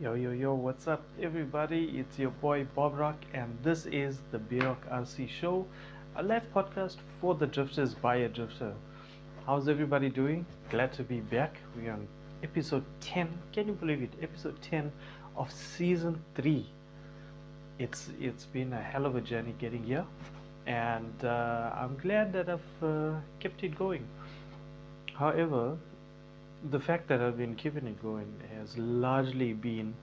Yo, what's up, everybody? It's your boy Bob Rock, and this is the B-Rock RC Show, a live podcast for the drifters by a drifter. How's everybody doing? Glad to be back. We're on episode 10. Can you believe it? Episode 10 of season 3. It's been a hell of a journey getting here, and I'm glad that I've kept it going. However, the fact that I've been keeping it going has largely been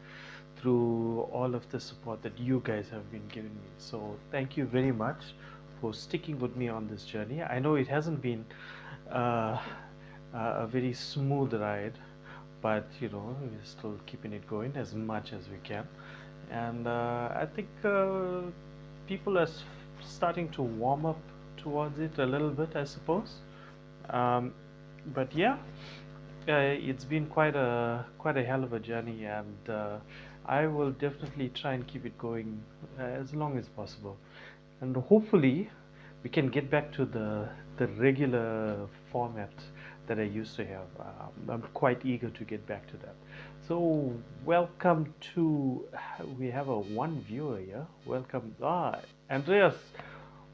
through all of the support that you guys have been giving me. So thank you very much for sticking with me on this journey. I know it hasn't been uh, a very smooth ride, but we're still keeping it going as much as we can. And I think people are starting to warm up towards it a little bit, I suppose. Um, but yeah, it's been quite a hell of a journey, and I will definitely try and keep it going as long as possible, and hopefully we can get back to the regular format that I used to have. I'm quite eager to get back to that. So welcome to we have a one viewer here. Welcome, Andreas.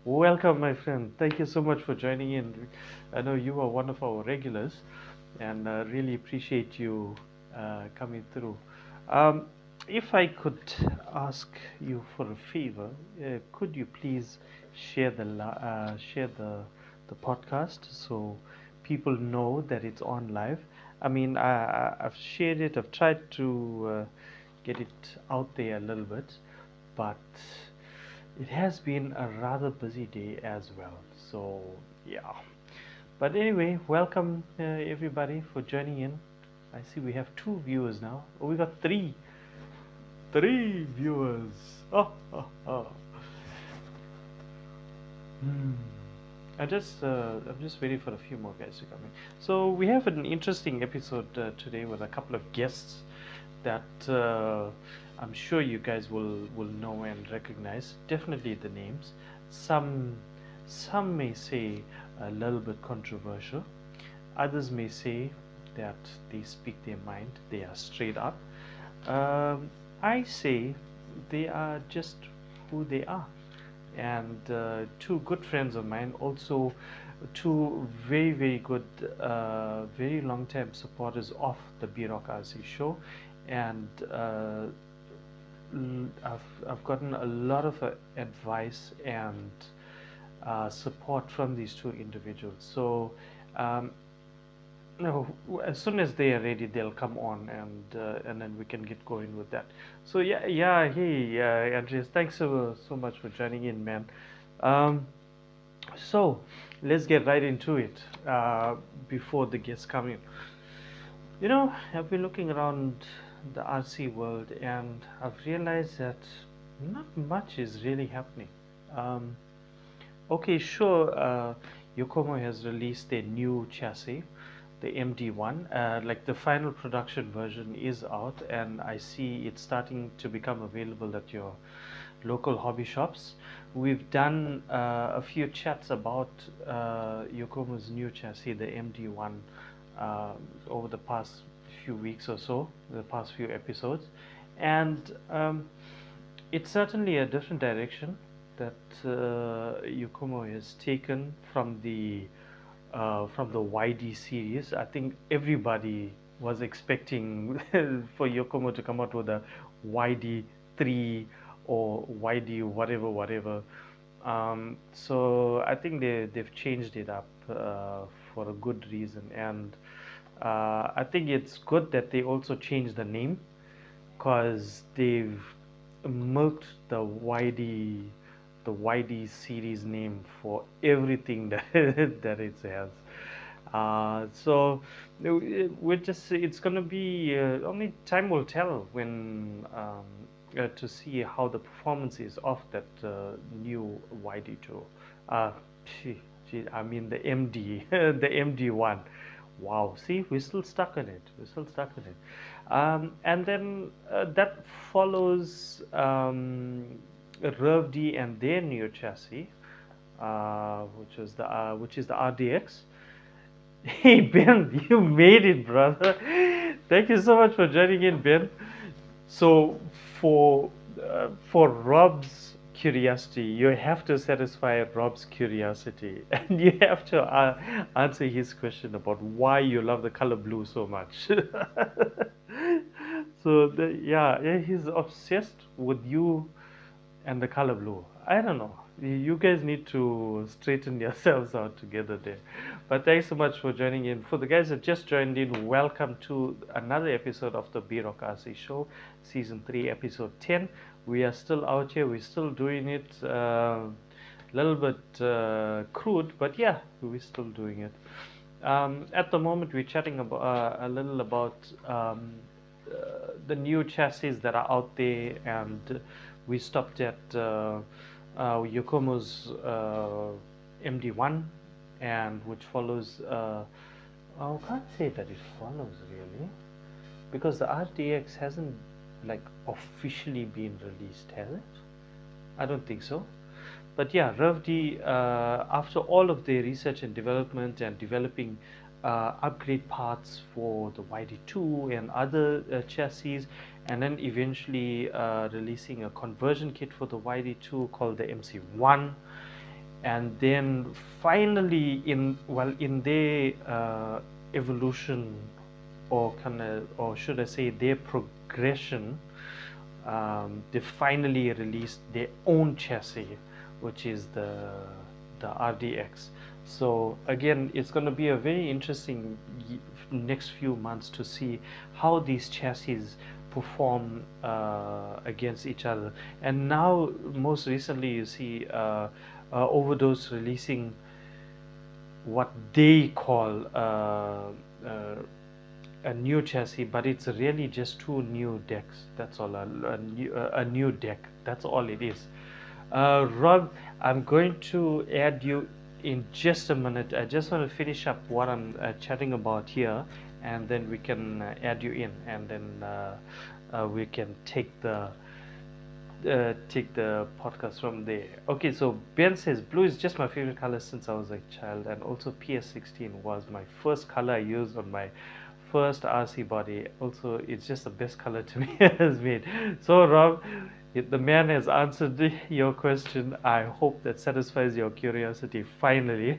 Welcome, my friend. Thank you so much for joining in. I know you are one of our regulars, and really appreciate you coming through. Um, if I could ask you for a favor, could you please share the podcast so people know that it's on live? I mean, I've shared it. I've tried to get it out there a little bit, but it has been a rather busy day as well. So yeah. But anyway, welcome everybody for joining in. I see we have 2 viewers now. Oh, we got three viewers. Oh. Hmm. I'm just waiting for a few more guys to come in. So we have an interesting episode today with a couple of guests that I'm sure you guys will know and recognize. Definitely the names. Some some may say a little bit controversial. Others may say that they speak their mind. They are straight up. I say they are just who they are. And two good friends of mine, also two very good, very long time supporters of the B Rock RC show, and I've gotten a lot of advice and support from these two individuals. So um, no, as soon as they are ready, they'll come on, and then we can get going with that. So yeah. Hey, Andreas, thanks so much for joining in, man. Um, so let's get right into it before the guests come in. I've been looking around the RC world, and I've realized that not much is really happening. Um, okay, sure. Yokomo has released their new chassis, the MD1. Like the final production version is out, and I see it's starting to become available at your local hobby shops. We've done a few chats about Yokomo's new chassis, the MD1, over the past few weeks or so, the past few episodes, and it's certainly a different direction that Yokomo has taken from the YD series. I think everybody was expecting for Yokomo to come out with a YD3 or YD whatever. So I think they've changed it up for a good reason, and I think it's good that they also changed the name because they've milked the YD series name for everything that that it has. So we're just it's gonna be only time will tell when to see how the performance is of that new YD2. Uh, I mean the MD, the MD1. Wow, see, we're still stuck in it. We're still stuck in it. And then that follows RevD and their new chassis, which is the RDX. Hey Ben, you made it, brother. Thank you so much for joining in, Ben. So for for Rob's curiosity, you have to satisfy Rob's curiosity, and you have to answer his question about why you love the color blue so much. So yeah, he's obsessed with you and the color blue. I don't know. You guys need to straighten yourselves out together there. But thanks so much for joining in. For the guys that just joined in, welcome to another episode of the B Rock RC Show, Season 3, Episode 10. We are still out here. We're still doing it a little bit crude, but yeah, we're still doing it. At the moment, we're chatting about a little about the new chassis that are out there, and we stopped at Yokomo's MD1, and which follows. I can't say that it follows really, because the RDX hasn't like officially been released, has it? I don't think so. But yeah, RevD, after all of their research and development and developing upgrade parts for the YD2 and other chassis, and then eventually releasing a conversion kit for the YD2 called the MC1, and then finally in their evolution, or should I say their progression, they finally released their own chassis, which is the RDX. So again, it's going to be a very interesting next few months to see how these chassis perform against each other. And now, most recently, you see Overdose releasing what they call a new chassis, but it's really just two new decks. That's all. A new deck. That's all it is. Rob, I'm going to add you in just a minute. I just want to finish up what I'm chatting about here, and then we can add you in, and then we can take the podcast from there. Okay, so Ben says blue is just my favorite color since I was a child, and also PS16 was my first color I used on my first RC body. Also, it's just the best color to me has made. So Rob, the man has answered your question. I hope that satisfies your curiosity finally.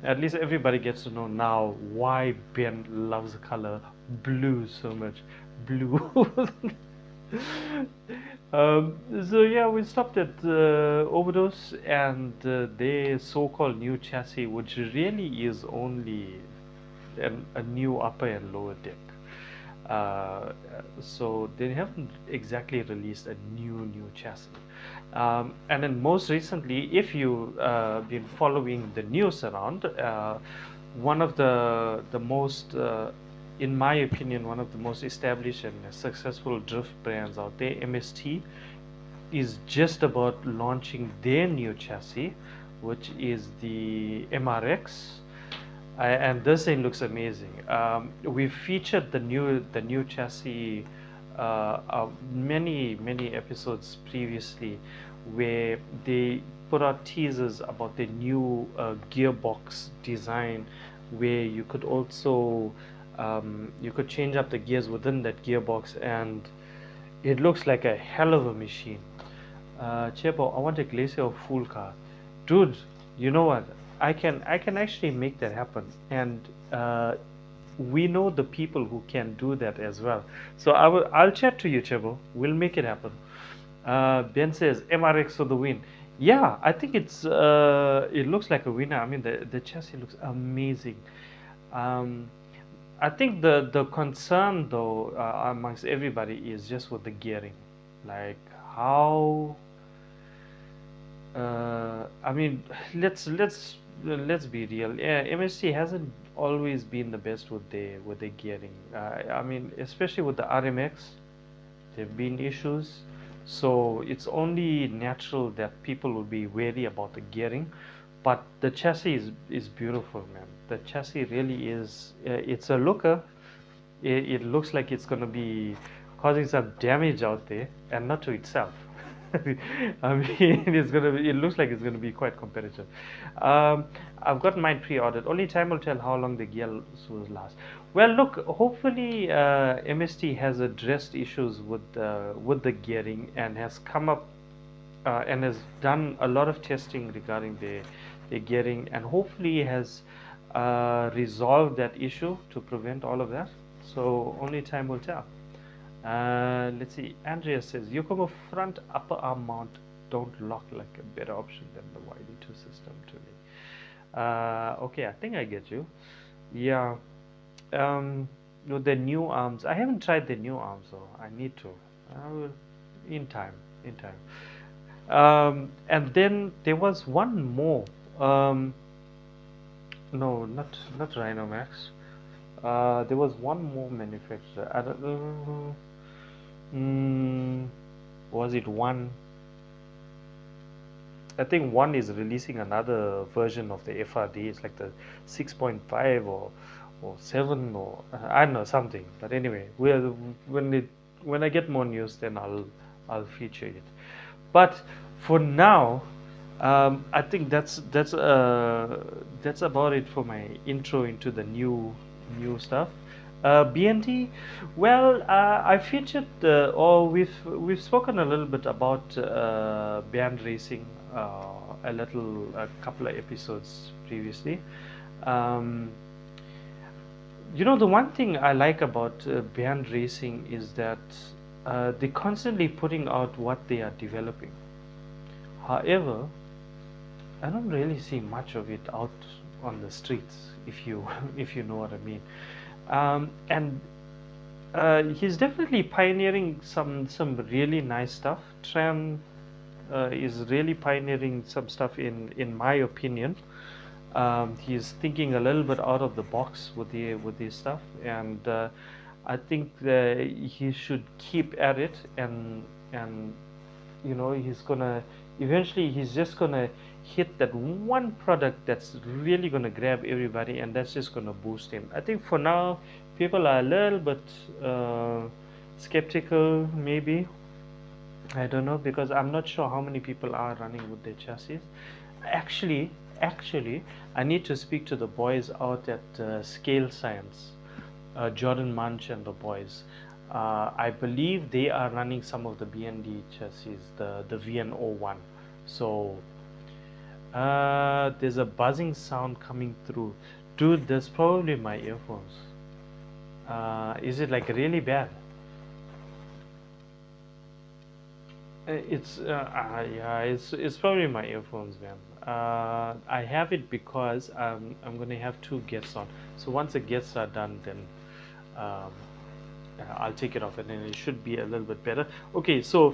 At least everybody gets to know now why Ben loves the color blue so much. Blue. So yeah, we stopped at Overdose and their so-called new chassis, which really is only a new upper and lower deck. So they haven't exactly released a new chassis. And then most recently, if you've been following the news around, one of the most in my opinion, one of the most established and successful drift brands out there, MST, is just about launching their new chassis, which is the MRX. And this thing looks amazing. We've featured the new chassis many episodes previously, where they put out teasers about the new gearbox design, where you could also you could change up the gears within that gearbox, and it looks like a hell of a machine. Chebo, I want a Glacier full car, dude. You know what? I can actually make that happen, and we know the people who can do that as well. So I'll chat to you, Chebo. We'll make it happen. Ben says MRX for the win. Yeah, I think it looks like a winner. I mean, the chassis looks amazing. I think the concern though amongst everybody is just with the gearing, like how. I mean, let's be real. Yeah, MSC hasn't always been the best with their gearing. I mean, especially with the RMX, there've been issues. So it's only natural that people will be wary about the gearing. But the chassis is beautiful, man. The chassis really is. It's a looker. It looks like it's going to be causing some damage out there, and not to itself. I mean, it looks like it's gonna be quite competitive. Um, I've got mine pre-ordered. Only time will tell how long the gear will last. Well, look, hopefully MST has addressed issues with the gearing and has come up and has done a lot of testing regarding the gearing and hopefully has resolved that issue to prevent all of that. So only time will tell. Let's see. Andrea says Yokomo front upper arm mount don't lock like a better option than the YD2 system to me. Okay, I think I get you. Yeah. No, the new arms. I haven't tried the new arms though. I need to. I will in time. In time. And then there was one more. Um, no, not Rhino Max. There was one more manufacturer. I don't know. Was it one? I think one is releasing another version of the FRD. It's like the 6.5 or 7 or I don't know something. But anyway, when it when I get more news, then I'll feature it. But for now, I think that's about it for my intro into the new stuff. BNT, well, I featured or we've spoken a little bit about band racing a couple of episodes previously. Um, the one thing I like about band racing is that they're constantly putting out what they are developing. However, I don't really see much of it out on the streets, if you if you know what I mean. And he's definitely pioneering some really nice stuff. Tran is really pioneering some stuff in my opinion. He's thinking a little bit out of the box with his stuff, and I think that he should keep at it and he's gonna eventually he's just gonna hit that one product that's really gonna grab everybody and that's just gonna boost him. I think for now people are a little bit uh, skeptical maybe. I don't know because I'm not sure how many people are running with their chassis. Actually, I need to speak to the boys out at Scale Science, Jordan Munch and the boys. I believe they are running some of the BND chassis, the VN01. So there's a buzzing sound coming through. Dude, that's probably my earphones. Is it like really bad? Yeah, it's probably my earphones, man. I have it because I'm gonna have two guests on. So once the guests are done, then um, I'll take it off, and then it should be a little bit better. Okay, so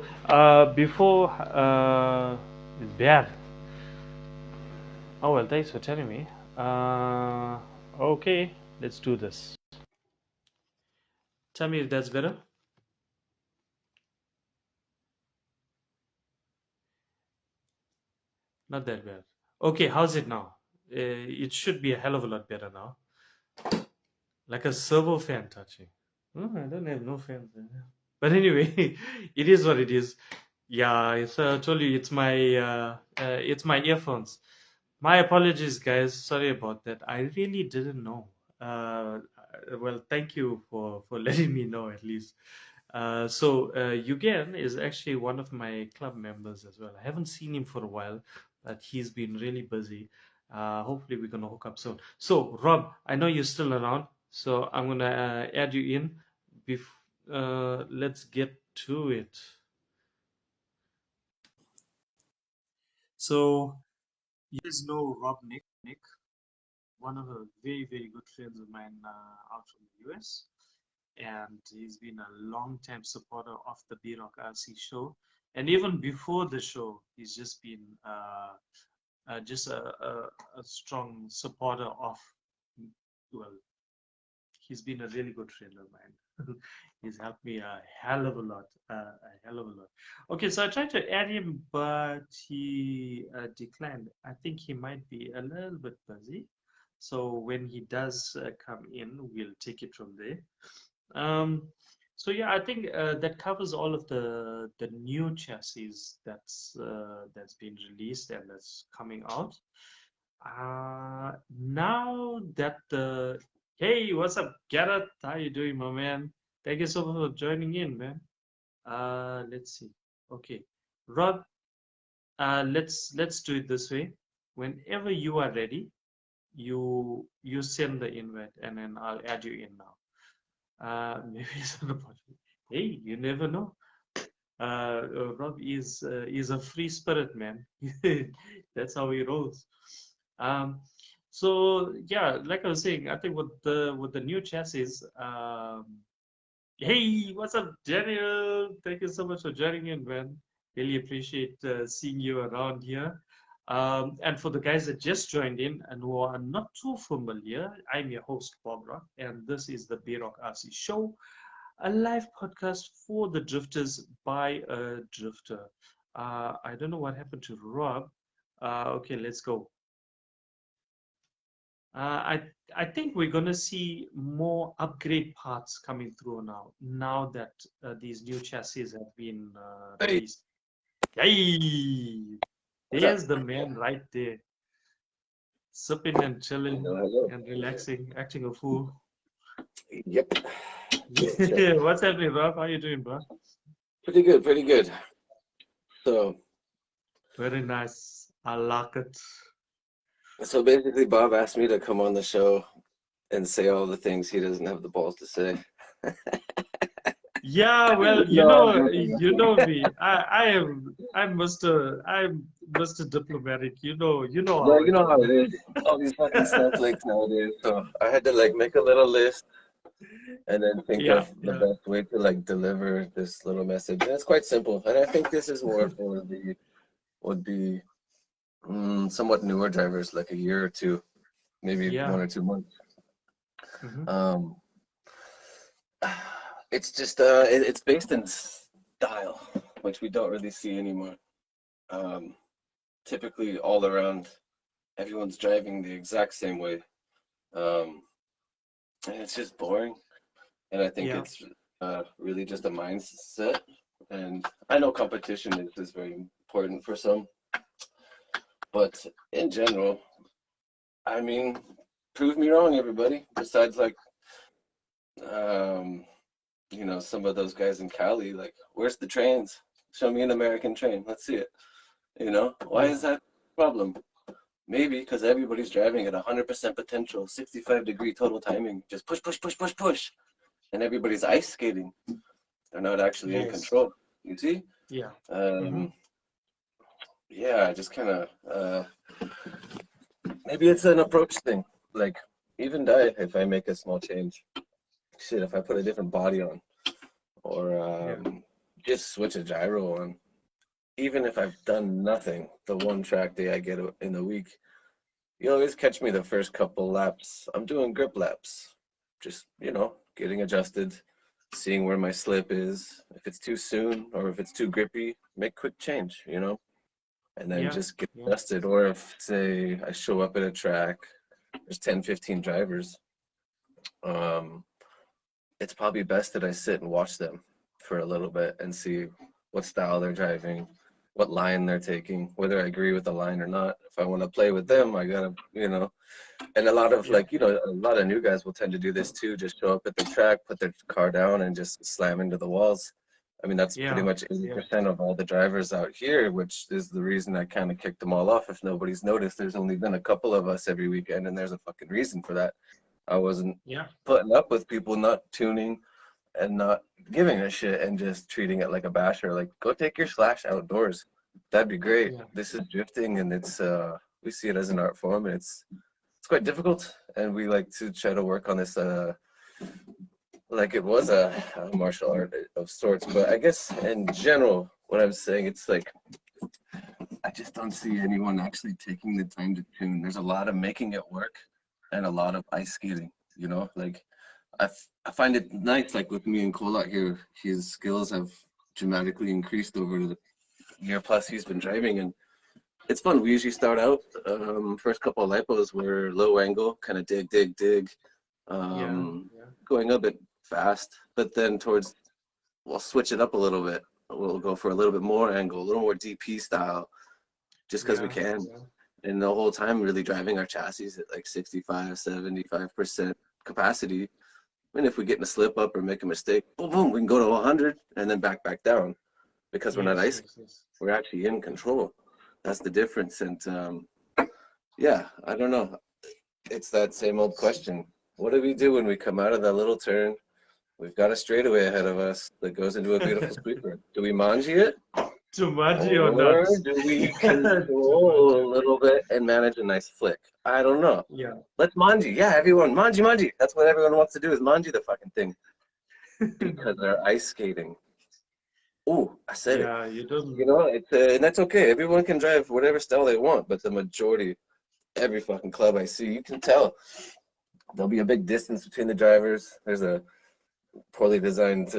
before it's bad. Oh well, thanks for telling me. Okay, let's do this. Tell me if that's better. Not that bad. Okay, how's it now? It should be a hell of a lot better now. Like a servo fan touching. Oh, I don't have no fans. But anyway, it is what it is. Yeah, I told you it's my earphones. My apologies, guys. Sorry about that. I really didn't know. Well, thank you for letting me know at least. Yugen is actually one of my club members as well. I haven't seen him for a while, but he's been really busy. Hopefully, we're gonna hook up soon. So, Rob, I know you're still around, so I'm gonna add you in. Let's get to it. So, you guys know Rob Nick, one of the very good friends of mine out from the US, and he's been a long time supporter of the B Rock RC show. And even before the show, he's just been just a strong supporter of, well, he's been a really good friend of mine. He's helped me a hell of a lot, a hell of a lot. Okay, so I tried to add him, but he declined. I think he might be a little bit busy. So when he does come in, we'll take it from there. Um, So yeah, I think that covers all of the new chassis that's been released and that's coming out. Now that the Hey, what's up, Gareth? How you doing, my man? Thank you so much for joining in, man. Let's see. Okay, Rob, let's do it this way. Whenever you are ready, you send the invite, and then I'll add you in now. Maybe it's an opportunity. Hey, you never know. Rob is a free spirit, man. That's how he rolls. Um, so yeah, like I was saying, I think with the new chassis, hey, what's up, Daniel? Thank you so much for joining in, man. Really appreciate seeing you around here. And for the guys that just joined in and who are not too familiar, I'm your host, Bob Rock, and this is the B Rock RC Show, a live podcast for the drifters by a drifter. I don't know what happened to Rob. Okay, let's go. I think we're gonna see more upgrade parts coming through now. Now that these new chassis have been Hey, released. Hey, what's up? there's the man right there, sipping and chilling Hello, hello. and relaxing, acting a fool. Yep. Chill, chill. What's happening, Rob? How you doing, bro? Pretty good, pretty good. So, Very nice. I like it. so basically, Bob asked me to come on the show and say all the things he doesn't have the balls to say. Yeah, well, No, I'm joking. you know me. I'm Mr. Diplomatic. You know Yeah, how I you know how it do. is. All these fucking snowflakes nowadays. So I had to like make a little list and then think Yeah, of the yeah, best way to like deliver this little message. And it's quite simple. And I think this is more for the would be somewhat newer drivers, like a year or two, maybe yeah. 1 or 2 months. Hmm. Um, it's just it's based in style, which we don't really see anymore. Um, Typically, all around, everyone's driving the exact same way, um, and it's just boring. And I think Yeah, it's really just a mindset. And I know competition is very important for some, but in general, I mean, prove me wrong, everybody. Besides, like, um, some of those guys in Cali, like, where's the trains? Show me an American train. Let's see it. Why yeah, is that a problem? Maybe because everybody's driving at 100% potential, 65-degree total timing. Just push, push, push, push, push. And everybody's ice skating. They're not actually in yes, control. You see? yeah. Hmm. Um, yeah, just kind of, maybe it's an approach thing. Like, even die if I make a small change. Shit, if I put a different body on or Yeah, just switch a gyro on. Even if I've done nothing, the one track day I get in the week, you always catch me the first couple laps. I'm doing grip laps, just, getting adjusted, seeing where my slip is. If it's too soon or if it's too grippy, make quick change, and then yeah, just get yeah, adjusted. Or if, say, I show up at a track, there's 10, 15 drivers, um, it's probably best that I sit and watch them for a little bit and see what style they're driving, what line they're taking, whether I agree with the line or not. If I want to play with yeah, them, I gotta. And a lot of yeah, like, a lot of new guys will tend to do this too, just show up at the track, put their car down and just slam into the walls. I mean, that's pretty yeah, much yeah, 80% of all the drivers out here, which is the reason I kind of kicked them all off. If nobody's noticed, there's only been a couple of us every weekend, and there's a fucking reason for that. I wasn't yeah, putting up with people not tuning and not giving a shit and just treating it like a basher. Like, go take your slash outdoors. That'd be great. yeah, This is drifting, and it's we see it as an art form, and it's quite difficult, and we like to try to work on this like it was a martial art of sorts. But I guess in general, what I'm saying, it's like I just don't see anyone actually taking the time to tune. There's a lot of making it work and a lot of ice skating. Like I find it nice, like with me and Kolak here, his skills have dramatically increased over the year plus he's been driving, and it's fun. We usually start out, first couple of lipos were low angle, kind of dig, dig, dig, yeah, um, yeah, going a bit fast. But then towards we'll switch it up a little bit. We'll go for a little bit more angle, a little more DP style, just because we Yeah. can. Yeah. And the whole time really driving our chassis at like 65, 75% capacity. And if we get in a slip up or make a mistake, boom, boom, we can go to 100 and then back down because we're not Yes. ice. Yes. Yes. We're actually in control. That's the difference. And yeah, I don't know. It's that same old question. What do we do when we come out of that little turn? We've got a straightaway ahead of us that goes into a beautiful sweeper. Do we manji it? Jumanji or not? Or do we control a Jumanji. little bit and manage a nice flick? I don't know. Yeah. Let's manji. Yeah, everyone, manji, manji. That's what everyone wants to do is manji the fucking thing because they're ice skating. Oh, I said it. Yeah. You don't. You know, and that's okay. Everyone can drive whatever style they want, but the majority, every fucking club I see, you can tell there'll be a big distance between the drivers. There's a poorly designed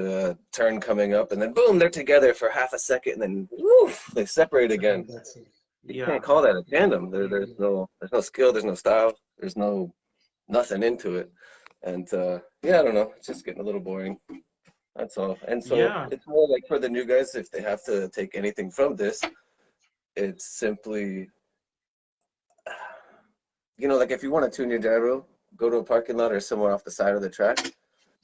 turn coming up, and then boom, they're together for half a second, and then woof, they separate again. That's it. You Yeah. can't call that a tandem. Mm. There's no skill, there's no style, there's no nothing into it, and yeah, I don't know. It's just getting a little boring. That's all. And so Yeah. it's more like for the new guys, if they have to take anything from this, it's simply, you know, like if you want to tune your gyro, go to a parking lot or somewhere off the side of the track.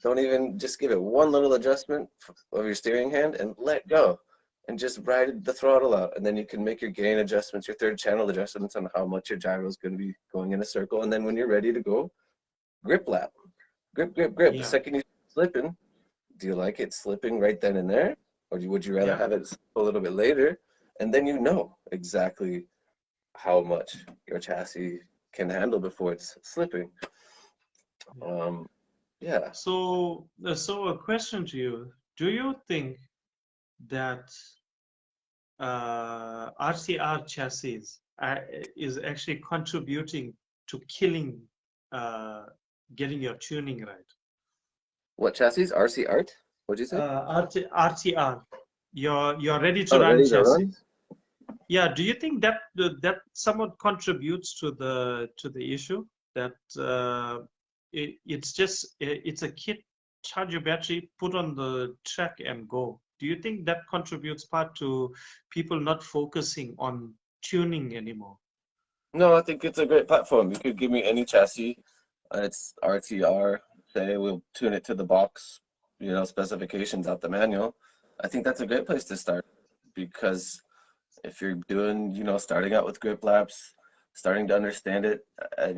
Don't even just give it one little adjustment of your steering hand and let go and just ride the throttle out. And then you can make your gain adjustments, your third channel adjustments on how much your gyro is going to be going in a circle. And then when you're ready to go, grip lap, grip, grip, grip. The Yeah. second you slipping, do you like it slipping right then and there? Or would you rather Yeah. have it a little bit later? And then you know exactly how much your chassis can handle before it's slipping. Um, yeah. So a question to you: do you think that RCR chassis is actually contributing to killing, uh, getting your tuning right? What chassis? RC Art? What'd you say? RTR, your ready to Oh, run ready to chassis. run? Yeah, do you think that that somewhat contributes to the issue that it's a kit, charge your battery, put on the track and go? Do you think that contributes part to people not focusing on tuning anymore? No, I think it's a great platform. You could give me any chassis. It's RTR. Say we'll tune it to the box, you know, specifications out the manual. I think that's a great place to start because if you're doing, you know, starting out with grip laps, starting to understand it,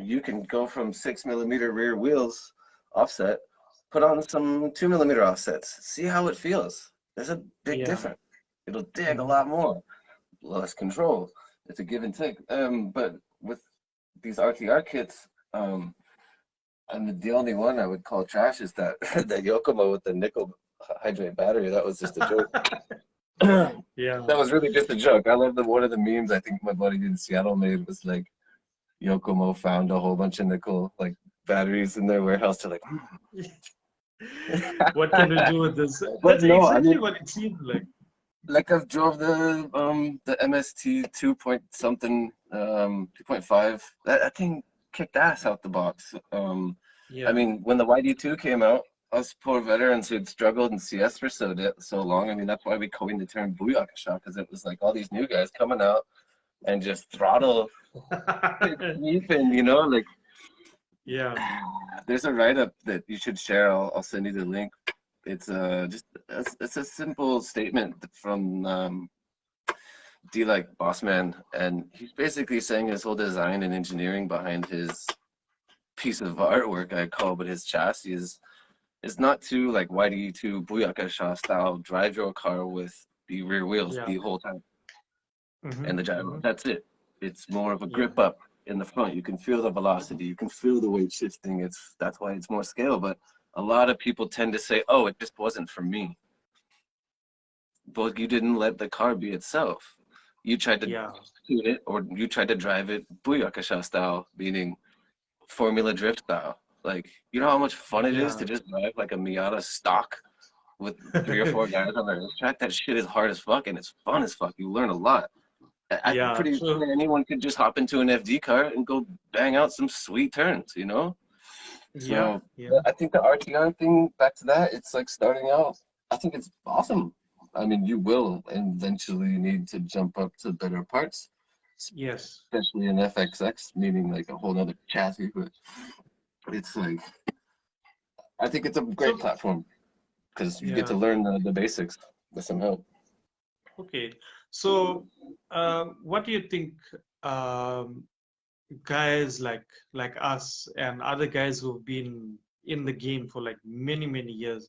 you can go from 6 millimeter rear wheels offset, put on some 2 millimeter offsets, see how it feels. There's a big Yeah. difference. It'll dig a Mhm. lot more, less control. It's a give and take. But with these RTR kits, and the only one I would call trash is that that Yokomo with the nickel hydrate battery. That was just a joke. Yeah. That was really just a joke. I love the one of the memes I think my buddy in Seattle made was like Yokomo found a whole bunch of nickel like batteries in their warehouse. To like, What can we do with this? but That's no, I exactly mean, what it seemed like. like I've drove the MST 2 point something 2.5. That thing kicked ass out the box. I Yeah. mean, when the YD2 came out, us poor veterans who'd struggled in CS for so long. I mean, that's why we coined the term Booyakasha, because it was like all these new guys coming out and just throttle sweeping, you know, like Yeah. there's a write-up that you should share. I'll send you the link. It's just it's a simple statement from D like Bossman, and he's basically saying his whole design and engineering behind his piece of artwork I call, but his chassis is not to like YD2 Booyakasha style drive your car with the rear wheels Yeah. the whole time Hmm. and the gyro. Hmm. That's it. It's more of a Yeah. grip up in the front. You can feel the velocity. You can feel the weight shifting. That's why it's more scale. But a lot of people tend to say, "Oh, it just wasn't for me." But you didn't let the car be itself. You tried to Yeah. tune it, or you tried to drive it Booyakasha style, meaning Formula Drift style. Like, you know how much fun it is Yeah. to just drive like a Miata stock with 3 or 4 guys on the racetrack? That shit is hard as fuck and it's fun as fuck. You learn a lot. I'm Yeah. pretty True. sure anyone could just hop into an FD car and go bang out some sweet turns, you know? Yeah. So Yeah. I think the RTR thing, back to that, it's like starting out. I think it's awesome. I mean, you will eventually need to jump up to better parts, Yes. especially in FXX, meaning like a whole nother chassis. But it's like, I think it's a great So, platform because you get to yeah. learn the basics with some help. Okay. So, what do you think, um, guys like us and other guys who've been in the game for like many, many years,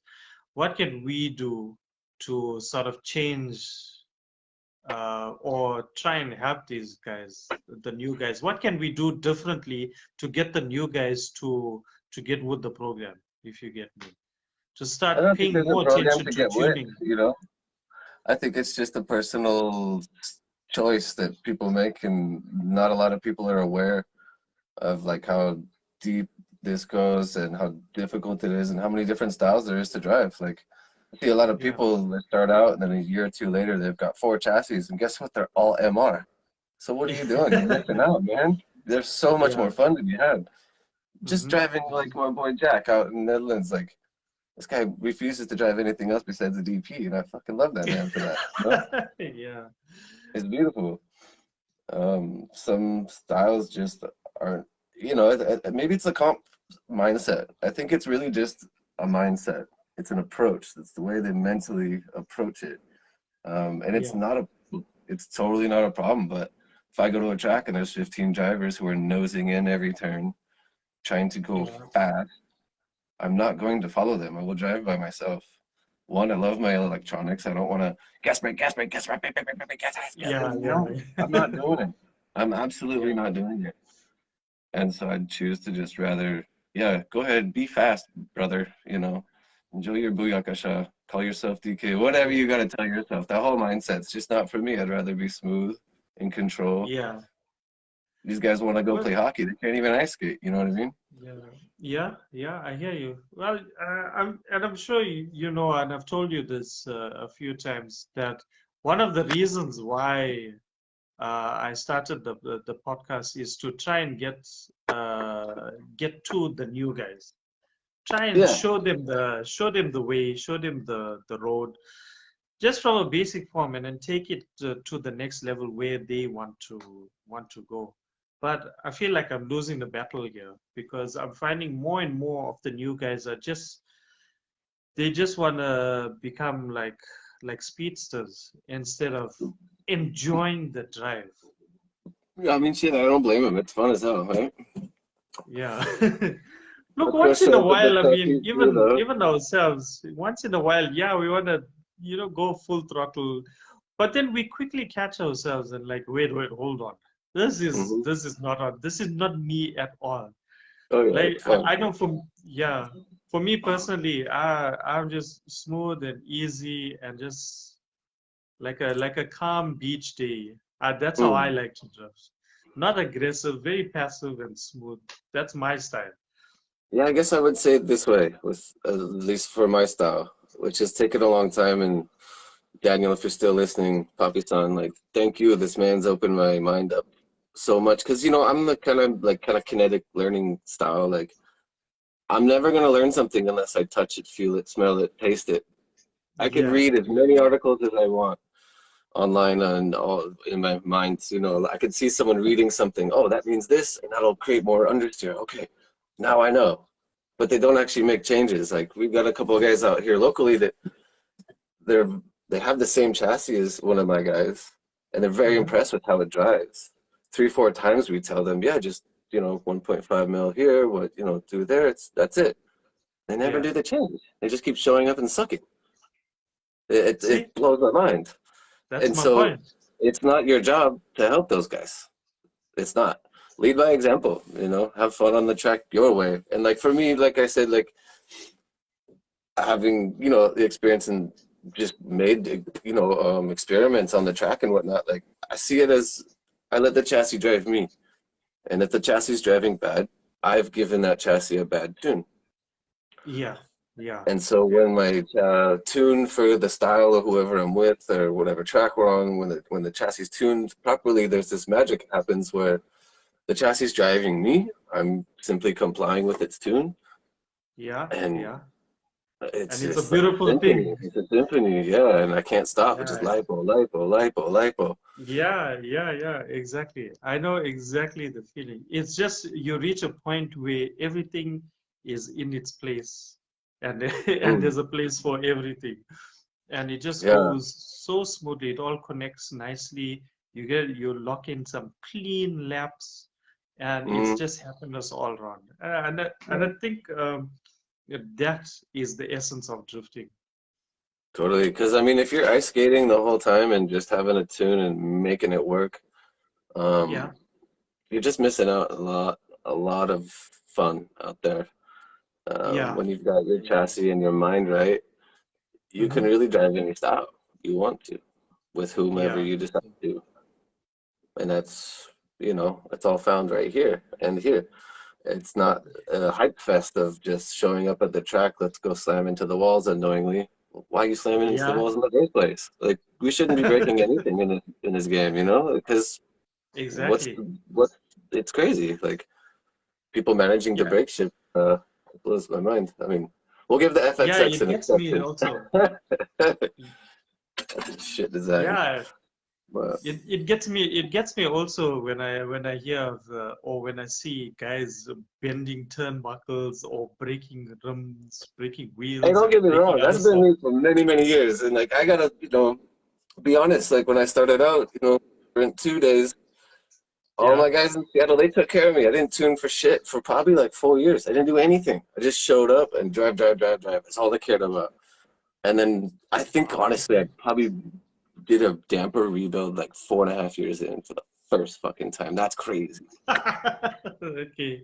what can we do to sort of change or try and help these guys, the new guys? What can we do differently to get the new guys to get with the program, if you get me? To I start don't think paying there's a more program attention to to get with, tuning. you know? I think it's just a personal choice that people make, and not a lot of people are aware of like how deep this goes and how difficult it is and how many different styles there is to drive. Like I see a lot of Yeah, people that start out and then a year or two later they've got 4 chassis and guess what? They're all MR. So what are you doing? You're missing out, man. There's so much yeah. more fun to be had. Just Hmm. driving like my boy Jack out in the Netherlands, like this guy refuses to drive anything else besides the DP, and I fucking love that man for that. You know? Yeah, It's beautiful. Some styles just aren't, maybe it's a comp mindset. I think it's really just a mindset. It's an approach. It's the way they mentally approach it. And yeah, it's totally not a problem. But if I go to a track and there's 15 drivers who are nosing in every turn, trying to go yeah, fast, I'm not going to follow them. I will drive by myself. One, I love my electronics. I don't want to gas brake, gas brake, gas brake, brake, brake, brake, brake, gas brake. yeah, No, I'm not yeah. doing it. I'm absolutely Yeah, not doing it. And so I'd choose to just rather, yeah, go ahead, be fast, brother. Enjoy your booyakasha, call yourself DK, whatever yeah, you got to tell yourself. That whole mindset's just not for me. I'd rather be smooth, in control. yeah. These guys want to go Well, play hockey. They can't even ice skate. You know what I mean? yeah, yeah, yeah. I hear you. Well, I'm sure you know, and I've told you this a few times that one of the reasons why I started the podcast is to try and get to the new guys. Try and Yeah. show them the way, show them the road, just from a basic form, and then take it to the next level where they want to go. But I feel like I'm losing the battle here because I'm finding more and more of the new guys are just they just want to become like speedsters instead of enjoying the drive. Yeah, I mean, shit, I don't blame him. It's fun as hell, right? Yeah. Look, Of course, once in show a up with the while, I mean, tattoos too, even though. even ourselves, once in a while, yeah, we want to, go full throttle, but then we quickly catch ourselves and like, wait, hold on. This is Hmm. this is not on. This is not me at all. Oh yeah, Like it's fun. I know for me personally, I'm just smooth and easy and just like a calm beach day. That's how I Mm. like to drive. Not aggressive, very passive and smooth. That's my style. Yeah, I guess I would say it this way, with at least for my style, which has taken a long time. And Daniel, if you're still listening, Papi-san, like, thank you. This man's opened my mind up so much because I'm the kind of kinetic learning style. Like, I'm never gonna learn something unless I touch it, feel it, smell it, taste it. I could Yeah, read as yeah, many articles as I want online and all in my mind. I could see someone reading something. Oh, that means this, and that'll create more understeer. Okay, now I know. But they don't actually make changes. Like we've got a couple of guys out here locally that they're they have the same chassis as one of my guys, and they're very yeah, impressed with how it drives. 3, 4 times we tell them, yeah, just 1.5 mil here, what do there. That's it. They never yeah. do the change. They just keep showing up and sucking. See, It blows my mind. that's And my so point. it's not your job to help those guys. It's not. Lead by example, have fun on the track your way. And like for me, like I said, like having, the experience and just made, experiments on the track and whatnot, like I see it as I let the chassis drive me. And if the chassis is driving bad, I've given that chassis a bad tune. Yeah, yeah, And so yeah, when my tune for the style of whoever I'm with or whatever track we're on, when the chassis is tuned properly, there's this magic happens where the chassis is driving me. I'm simply complying with its tune, yeah, and yeah. It's and it's a just like a beautiful symphony. thing. It's a symphony, yeah. And I can't stop. It's just Yeah, lipo, lipo, lipo, lipo. yeah, exactly. I know exactly the feeling. It's just you reach a point where everything is in its place, and and Mm, there's a place for everything, and it just yeah. goes so smoothly. It all connects nicely. You lock in some clean laps, and it's Mm, just happiness all around. And yeah. I think that is the essence of drifting. Totally. Because I mean, if you're ice skating the whole time and just having a tune and making it work, Yeah, um, you're just missing out a lot of fun out there. yeah, When you've got your yeah. chassis and your mind right, you can Hmm. really drive any style you want to with whomever Yeah, you decide to. And that's, it's all found right here and here. It's not a hype fest of just showing up at the track, let's go slam into the walls unknowingly. Why are you slamming into the yeah. walls in the first place? Like, we shouldn't be breaking anything in this game, because what's Exactly. what's it's crazy. Like, people managing to Yeah, break shit blows my mind. I mean, we'll give the yeah. FXX It an gets me exception. also. That's a shit design. Yeah, But it gets me also when I hear of or when I see guys bending turnbuckles or breaking rims, breaking hey, wheels, don't and get me breaking wrong, other that's been stuff. me for many, many years. And like, I gotta, be honest, like when I started out, in 2 days, all Yeah. my guys in Seattle, they took care of me. I didn't tune for shit for probably like 4 years. I didn't do anything. I just showed up and drive, drive, drive, drive. That's all I cared about. And then I think Wow. honestly, I probably did a damper rebuild like 4.5 years in for the first fucking time. That's crazy. Okay.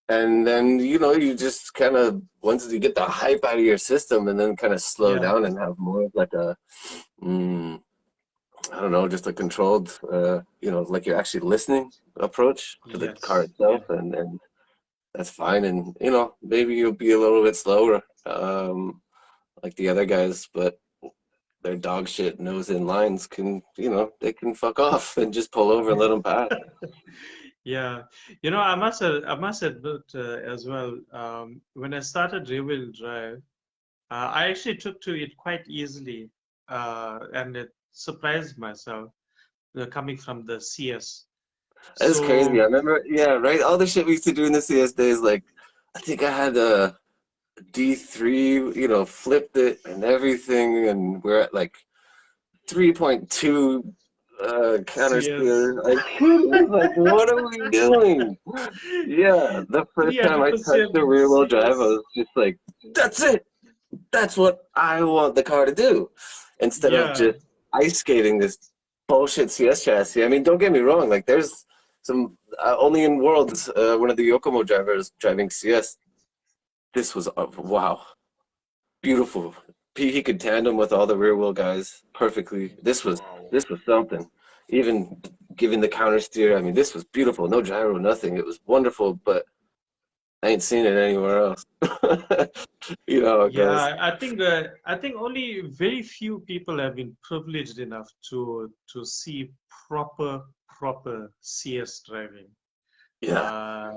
And then, you just kind of, once you get the hype out of your system and then kind of slow Yeah. down and have more of like mm, I don't know, just a controlled, like you're actually listening approach to the car Yes. Yeah. itself, and that's fine. And maybe you'll be a little bit slower, like the other guys, but their dog shit nose in lines can, they can fuck off and just pull over and let them pass. Yeah, I must admit as well. When I started rear-wheel drive, I actually took to it quite easily, and it surprised myself coming from the CS. It's crazy. I So remember, yeah, right. All the shit we used to do in the CS days, like I think I had a D3, flipped it and everything, and we're at like 3.2 counter CS, steer. Like, like, what are we doing? Yeah, the first time I touched the 300% rear wheel drive, I CS. was just like, that's it. That's what I want the car to do. Instead of Yeah, just ice skating this bullshit CS chassis. I mean, don't get me wrong. Like, there's some, only in Worlds, one of the Yokomo drivers driving CS, this was, wow, beautiful. He could tandem with all the rear wheel guys perfectly. wow. This was something. Even giving the counter steer, I mean, this was beautiful. No gyro, nothing. It was wonderful, but I ain't seen it anywhere else. You know how it goes. Yeah, I think only very few people have been privileged enough to see proper CS driving. Yeah,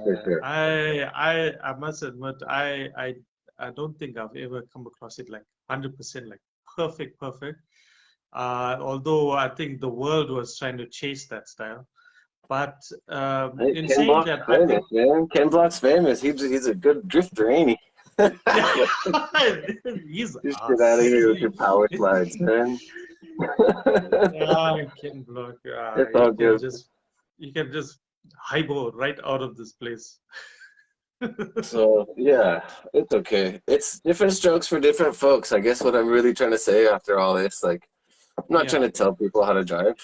for sure. I must admit I don't think I've ever come across it like 100% like perfect. Although I think the world was trying to chase that style. But Hey, in Ken saying Block's that, I famous, think man. Ken Block's famous. He's a good drifter, ain't he? yeah, he's Just get out of us. here with your power slides, man. Ken Block, It's all good. you can just highball right out of this place. So yeah, it's okay. It's different strokes for different folks. I guess what I'm really trying to say after all this, like, I'm not trying Yeah, to tell people how to drive.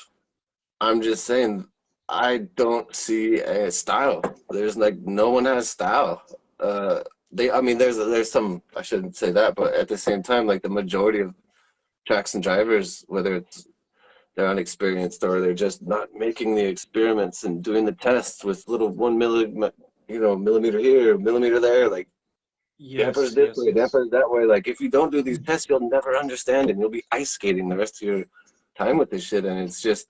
I'm just saying I don't see a style. There's like no one has style. I mean, there's some. I shouldn't say that, but at the same time, like the majority of tracks and drivers, whether it's they're unexperienced or they're just not making the experiments and doing the tests with little 1 millimeter, millimeter here, millimeter there, like dampers this way, yes. dampers that way. Like if you don't do these tests, you'll never understand, and you'll be ice skating the rest of your time with this shit, and it's just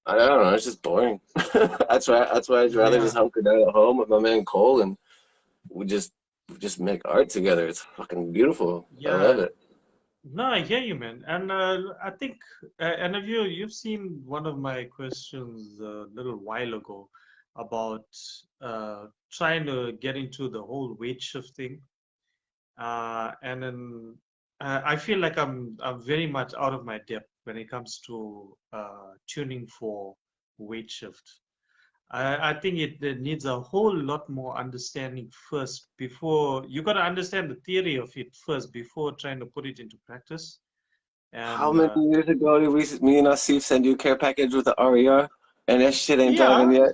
I don't know. It's just boring. That's why. That's why I'd rather just Yeah, hunker down at home with my man Cole, and we just just make art together. It's fucking beautiful. I love Yeah, it. no, I hear you, man. And I think, and if you've seen one of my questions a little while ago about trying to get into the whole weight shifting, and then I feel like I'm very much out of my depth when it comes to tuning for weight shift. I think it needs a whole lot more understanding first before you got to understand the theory of it first before trying to put it into practice. How And many years ago did me and Asif send you a care package with the RER? And that shit ain't driving yeah, yet.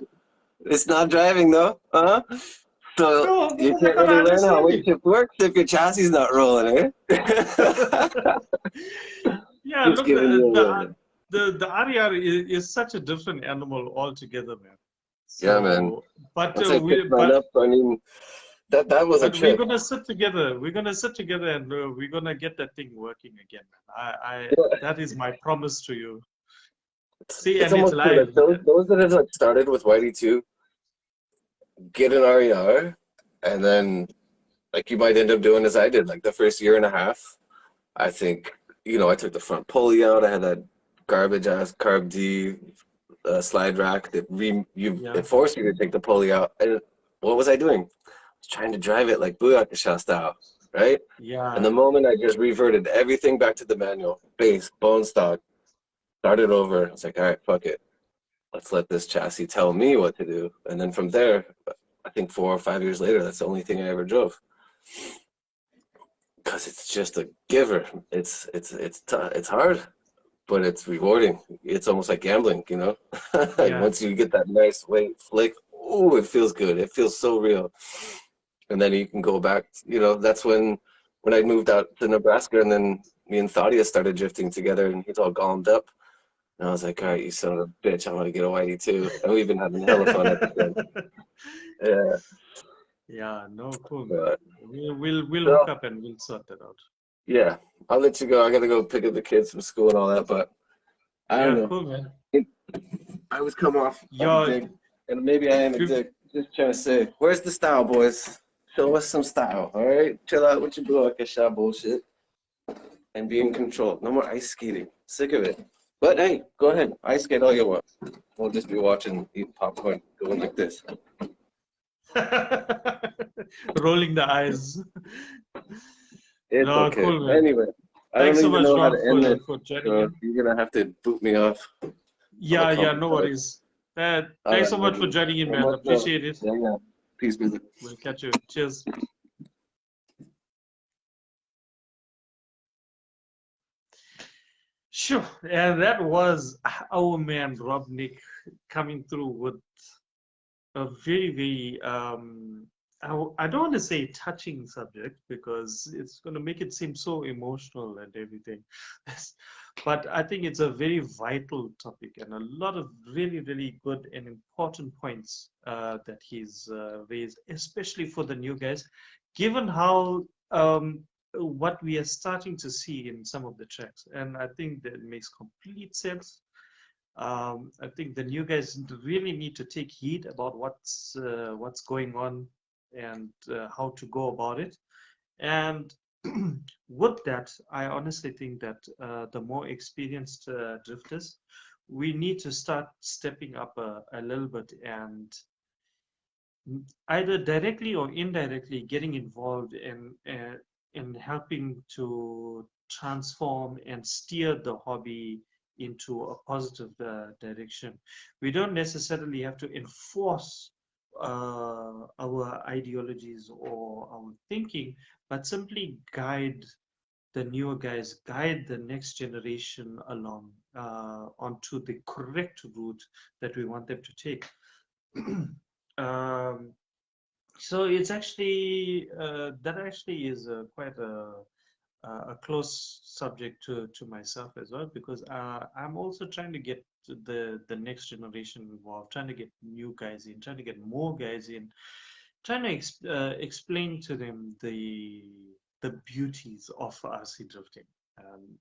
It's not driving though, huh? So no, you because I can't got to really learn how understand weight it. shift works if your chassis is not rolling, eh? Yeah, Just look, giving you the RER is such a different animal altogether, man. yeah, man. So, but Once uh, I we picked mine but up, I mean, that was a but we're trip. gonna sit together. We're gonna sit together and we're gonna get that thing working again, man. That is my promise to you. See, It's and it's almost true. live. Like those that have like started with Whitey 2, get an RER, and then like you might end up doing as I did, like the first year and a half. I think, I took the front pulley out. I had that garbage ass Carb D slide rack that Yeah, it forced you to take the pulley out. And what was I doing? I was trying to drive it like Booyakasha style, right? And the yeah, moment I just reverted everything back to the manual, base, bone stock, started over. I was like, all right, fuck it. Let's let this chassis tell me what to do. And then from there, I think 4 or 5 years later, that's the only thing I ever drove. Because it's just a giver. It's hard, but it's rewarding. It's almost like gambling. Like yeah. once you get that nice weight flick, oh, it feels good. It feels so real. And then you can go back. That's when I moved out to Nebraska, and then me and Thaddeus started drifting together, and he's all golmed up. And I was like, all right, you son of a bitch, I want to get a whitey too. And we've been having hella fun ever since. Yeah. Yeah, no, cool, man. But, We'll hook so up and we'll sort that out. yeah, I'll let you go. I gotta go pick up the kids from school and all that. But I don't Yeah, know. cool, man. I was come off a Your dig, and maybe I am a dick. Just trying to say, where's the style, boys? Show us some style, all right? Chill out with your Buakasha bullshit and be in control. No more ice skating. Sick of it. But hey, go ahead. Ice skate all you want. We'll just be watching, eating popcorn, going like this. rolling the eyes. It's No, okay. cool, man. Anyway, I don't Thanks so even much, know how Ron, to end this, for joining so in. you're gonna have to boot me off of a Yeah, yeah, company no card. worries. All Thanks right, so much for man. joining in, Well, man. much love. Appreciate it. Yeah, yeah. Peace, brother. We'll catch you. Cheers. Sure. And that was our man Rob Nick coming through with a very, very I don't want to say touching subject because it's going to make it seem so emotional and everything. But I think it's a very vital topic and a lot of really, really good and important points that he's raised, especially for the new guys, given how what we are starting to see in some of the tracks. And I think that makes complete sense. I think the new guys really need to take heed about what's going on and how to go about it. And with that, I honestly think that the more experienced drifters, we need to start stepping up a little bit and either directly or indirectly getting involved in helping to transform and steer the hobby into a positive direction. We don't necessarily have to enforce our ideologies or our thinking, but simply guide the newer guys, guide the next generation along onto the correct route that we want them to take. um, so it's actually that actually is quite a close subject to myself as well because I'm also trying to get the next generation involved, trying to get new guys in, trying to get more guys in, trying to explain to them the beauties of RC drifting. Um,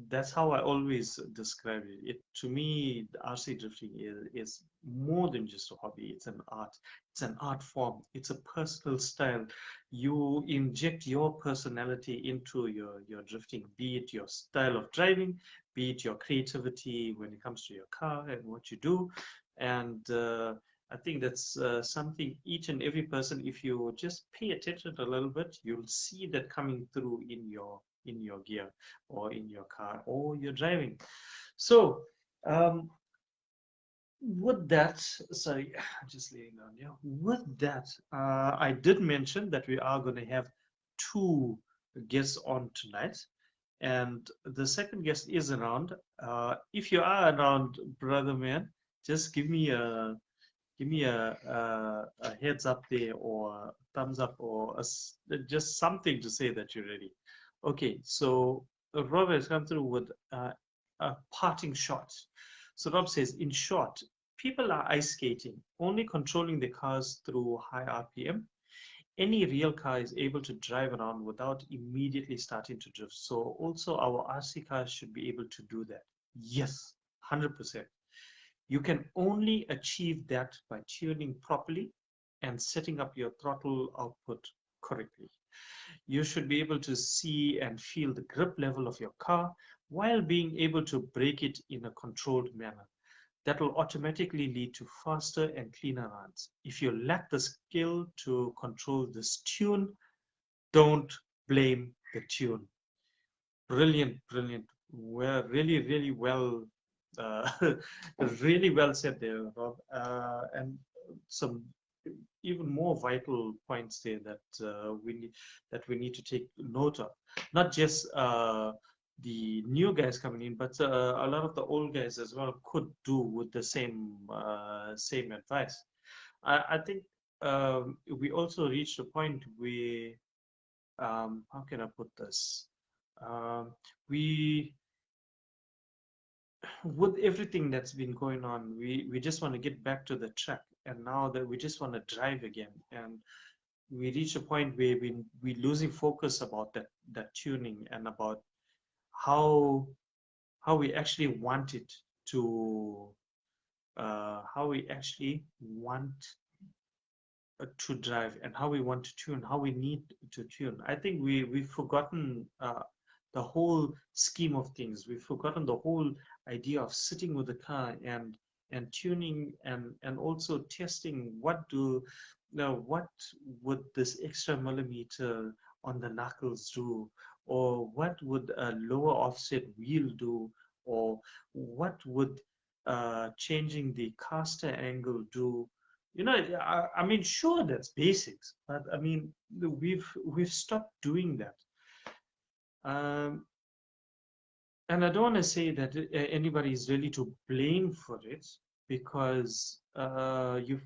that's how I always describe it. To me, the RC drifting is more than just a hobby. It's an art. It's an art form. It's a personal style. You inject your personality into your drifting, be it your style of driving, be it your creativity when it comes to your car and what you do. And I think that's something each and every person, if you just pay attention a little bit, you'll see that coming through in your gear or in your car or you're driving. So, um, with that, sorry, just laying down here. With that, I did mention that we are going to have two guests on tonight, and the second guest is around. If you are around, brother man, just give me a heads up there or a thumbs up or just something to say that you're ready. Okay, so Rob has come through with a parting shot. So Rob says, in short, people are ice skating, only controlling the cars through high RPM. Any real car is able to drive around without immediately starting to drift. So also our RC cars should be able to do that. Yes, 100%. You can only achieve that by tuning properly and setting up your throttle output correctly. You should be able to see and feel the grip level of your car while being able to brake it in a controlled manner. That will automatically lead to faster and cleaner runs. If you lack the skill to control this tune, don't blame the tune. Brilliant, brilliant. Well, really, really well, uh, really well said there, Rob. And some even more vital points there that we need to take note of. Not just the new guys coming in, but a lot of the old guys as well could do with the same advice. I think we also reached a point where how can I put this? Um, we, with everything that's been going on, we just want to get back to the track, and now that we just want to drive again, and we reach a point where we losing focus about that tuning and about how how we actually want it to how we actually want to drive and how we want to tune, how we need to tune. I think we've forgotten the whole scheme of things. We've forgotten the whole idea of sitting with the car and tuning and also testing what do now what would this extra millimeter on the knuckles do, or what would a lower offset wheel do, or what would changing the caster angle do. I mean, sure, that's basics, but I mean, we've stopped doing that. Um, and I don't want to say that anybody is really to blame for it, because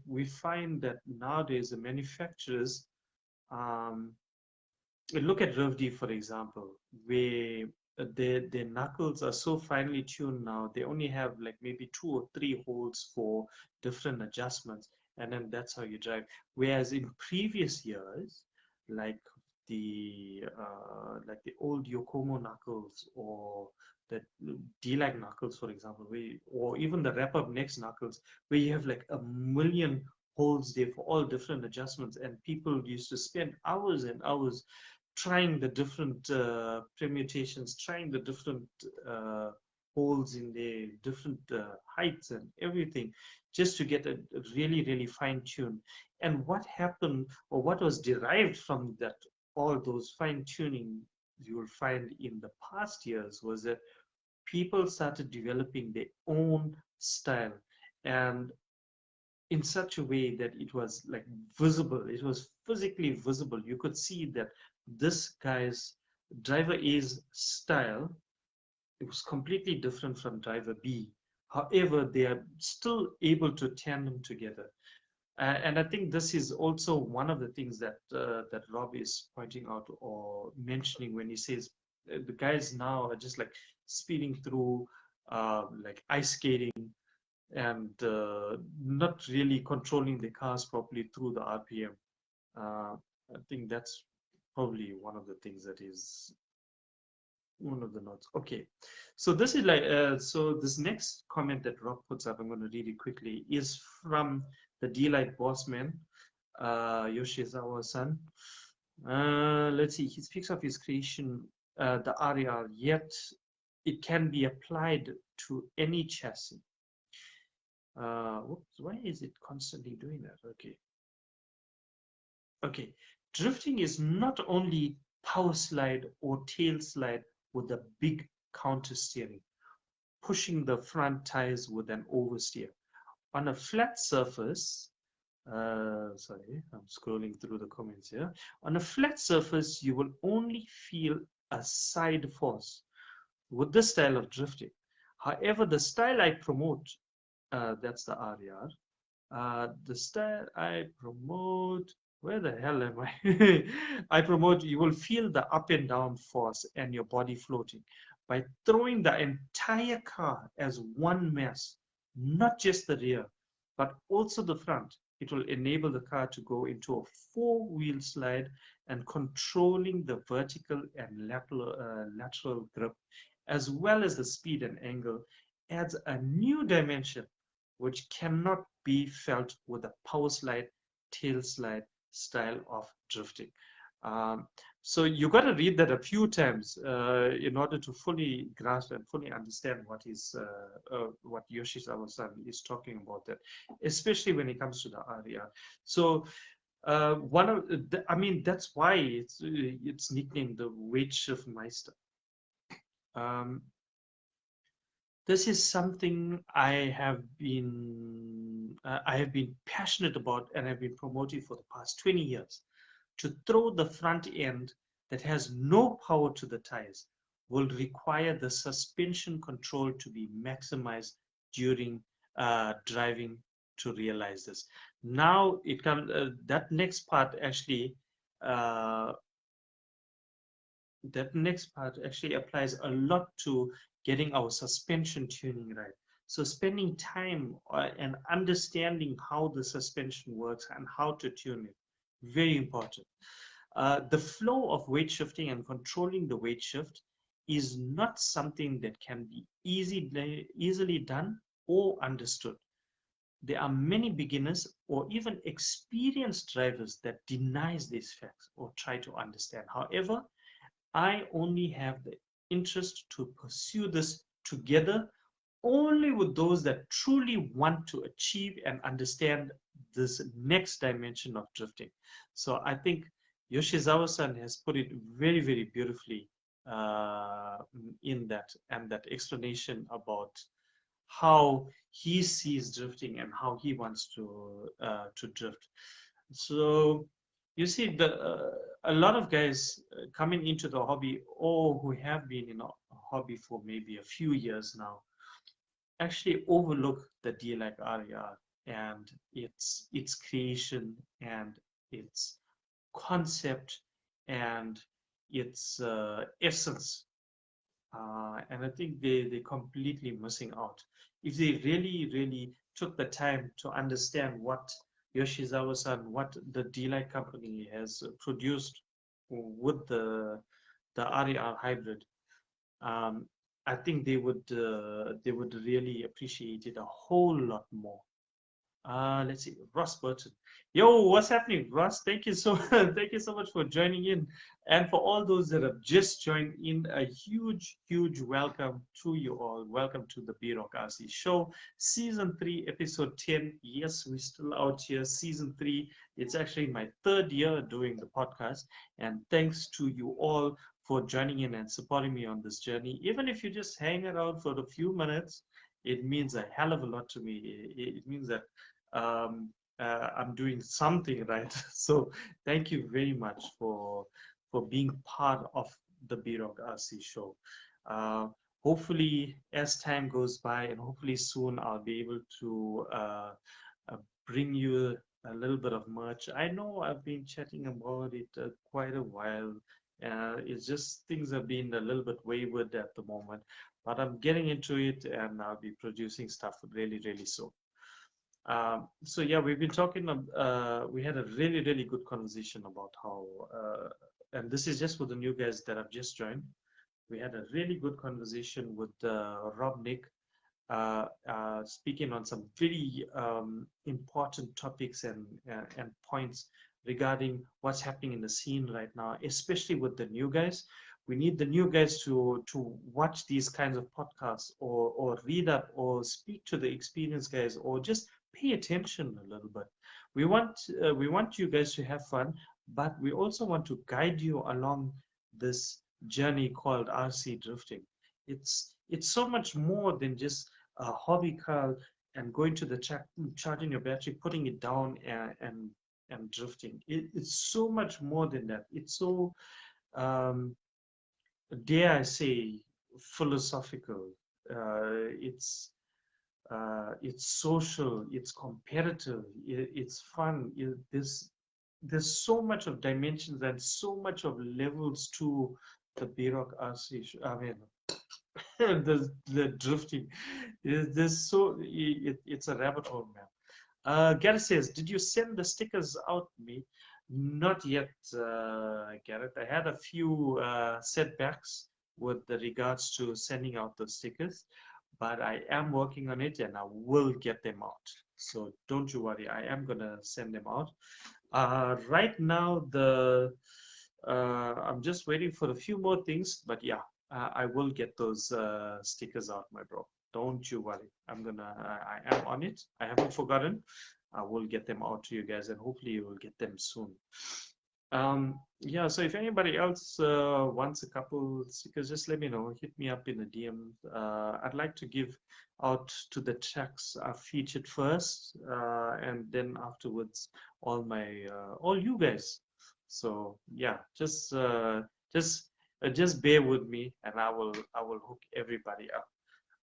we find that nowadays the manufacturers, um, look at RevD for example, where their knuckles are so finely tuned now. They only have like maybe two or three holes for different adjustments, and then that's how you drive. Whereas in previous years, like like the old Yokomo knuckles or the D-like knuckles, for example, or even the wrap-up next knuckles, where you have like a million holes there for all different adjustments, and people used to spend hours and hours trying the different permutations, trying the different uh, holes in the different heights and everything, just to get a really, really fine tune. And what happened, or what was derived from that, all those fine tuning you will find in the past years, was that people started developing their own style. And in such a way that it was like visible, it was physically visible. You could see that this guy's driver A's style, it was completely different from driver B. However, they are still able to tandem together. And I think this is also one of the things that Rob is pointing out or mentioning when he says the guys now are just like speeding through, like ice skating, and not really controlling the cars properly through the RPM. I think that's probably one of the things that is one of the notes. Okay. So this is like, so this next comment that Rob puts up, I'm going to read it quickly, is from the D-Light boss man, Yoshizawa-san. Let's see, he speaks of his creation, the RER, yet it can be applied to any chassis. Whoops, why is it constantly doing that? Okay. Okay. Drifting is not only power slide or tail slide with a big counter steering, pushing the front tires with an oversteer. On a flat surface, sorry, I'm scrolling through the comments here. On a flat surface, you will only feel a side force with this style of drifting. However, the style I promote, that's the RER, the style I promote, where the hell am I? I promote, you will feel the up and down force and your body floating by throwing the entire car as one mass, not just the rear, but also the front. It will enable the car to go into a four-wheel slide and controlling the vertical and lateral grip, as well as the speed and angle, adds a new dimension which cannot be felt with a power slide, tail slide style of drifting. Um, so you got to read that a few times in order to fully grasp and fully understand what Yoshizawa-san is talking about that, especially when it comes to the RER. So one of the, I mean that's why it's nicknamed the weight shift Meister. Um, this is something I have been passionate about and have been promoting for the past 20 years. To throw the front end that has no power to the tires will require the suspension control to be maximized during driving to realize this. Now it comes that next part actually uh, applies a lot to getting our suspension tuning right. So spending time and understanding how the suspension works and how to tune it, very important. The flow of weight shifting and controlling the weight shift is not something that can be easily done or understood. There are many beginners or even experienced drivers that denies these facts or try to understand. However, I only have the interest to pursue this together only with those that truly want to achieve and understand this next dimension of drifting. So I think Yoshizawa-san has put it very, very beautifully in that, and that explanation about how he sees drifting and how he wants to drift. So you see, a lot of guys coming into the hobby or who have been in a hobby for maybe a few years now actually overlook the D-like RER and its creation and its concept and its essence. And I think they're completely missing out. If they really took the time to understand what Yoshizawa-san, what the D-Light company has produced with the RER hybrid, um, I think they would really appreciate it a whole lot more. Let's see, Ross Burton. Yo, what's happening, Ross? Thank you so thank you so much for joining in, and for all those that have just joined in, a huge welcome to you all. Welcome to the B-Rock RC Show, Season 3, Episode 10. Yes, we're still out here, Season 3. It's actually my third year doing the podcast, and thanks to you all for joining in and supporting me on this journey. Even if you just hang around for a few minutes, it means a hell of a lot to me. It means that I'm doing something right. So thank you very much for being part of the B-Rock RC show. Hopefully, as time goes by, and hopefully soon, I'll be able to uh, bring you a little bit of merch. I know I've been chatting about it quite a while. It's just things have been a little bit wayward at the moment, but I'm getting into it, and I'll be producing stuff really soon. So yeah, we've been talking. We had a really good conversation about how, and this is just for the new guys that have just joined. We had a really good conversation with Rob Nick, speaking on some very important topics and points regarding what's happening in the scene right now, especially with the new guys. We need the new guys to watch these kinds of podcasts or read up or speak to the experienced guys or just pay attention a little bit. We want you guys to have fun, but we also want to guide you along this journey called RC drifting. It's so much more than just a hobby car and going to the track, charging your battery, putting it down, and drifting. It's so much more than that. It's so, um, dare I say, philosophical. It's social. It's competitive. It's fun. There's so much of dimensions and so much of levels to the B-Rock RC. I mean, the drifting. It's a rabbit hole, man. Gareth says, did you send the stickers out, me? Not yet, Gareth. I had a few setbacks with the regards to sending out the stickers, but I am working on it and I will get them out. So don't you worry, I am gonna send them out. Right now, I'm just waiting for a few more things, but yeah, I will get those stickers out, my bro. Don't you worry. I am on it. I haven't forgotten. I will get them out to you guys, and hopefully you will get them soon. Yeah, so if anybody else wants a couple stickers, just let me know. Hit me up in the DM. I'd like to give out to the tracks are featured first, and then afterwards all you guys. So yeah, just bear with me, and I will hook everybody up.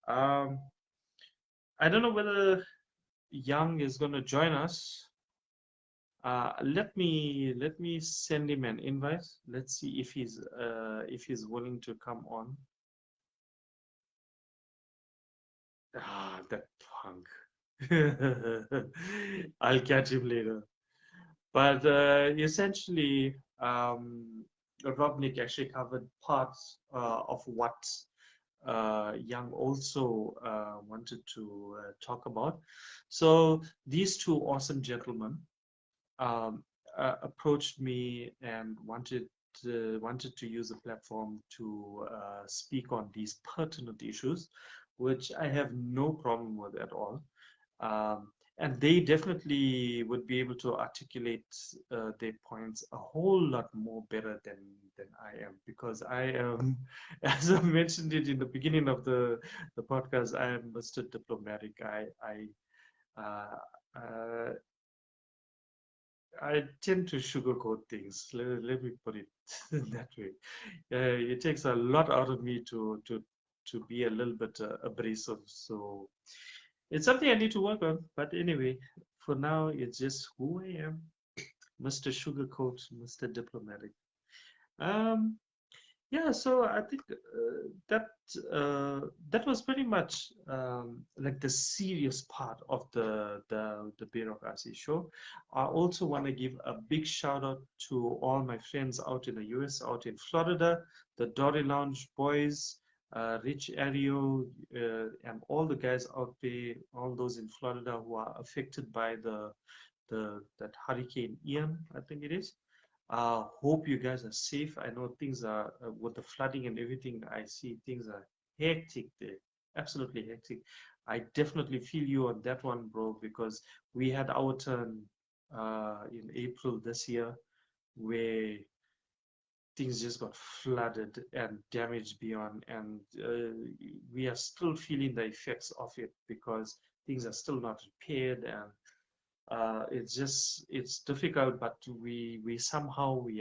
I don't know whether Young is going to join us. Let me send him an invite. Let's see if he's willing to come on. That punk. I'll catch him later. But essentially, Robnik actually covered parts of what Young also wanted to talk about. So these two awesome gentlemen um, approached me and wanted to use the platform to speak on these pertinent issues, which I have no problem with at all. Um, and they definitely would be able to articulate their points a whole lot more better than I am, because I am, as I mentioned it in the beginning of the podcast, I am Mr. Diplomatic. Uh, uh, I tend to sugarcoat things. Let me put it that way. It takes a lot out of me to be a little bit abrasive. So it's something I need to work on. But anyway, for now, it's just who I am, Mr. Sugarcoat, Mr. Diplomatic. Um, yeah, so I think that that was pretty much like the serious part of the bureaucracy show. I also want to give a big shout out to all my friends out in the US, out in Florida, the Dory Lounge boys, Rich Ario, and all the guys out there, all those in Florida who are affected by the that Hurricane Ian, I think it is. Hope you guys are safe. I know things are with the flooding and everything. I see things are hectic there, absolutely hectic. I definitely feel you on that one, bro, because we had our turn in April this year where things just got flooded and damaged beyond, and we are still feeling the effects of it because things are still not repaired, and it's difficult, but we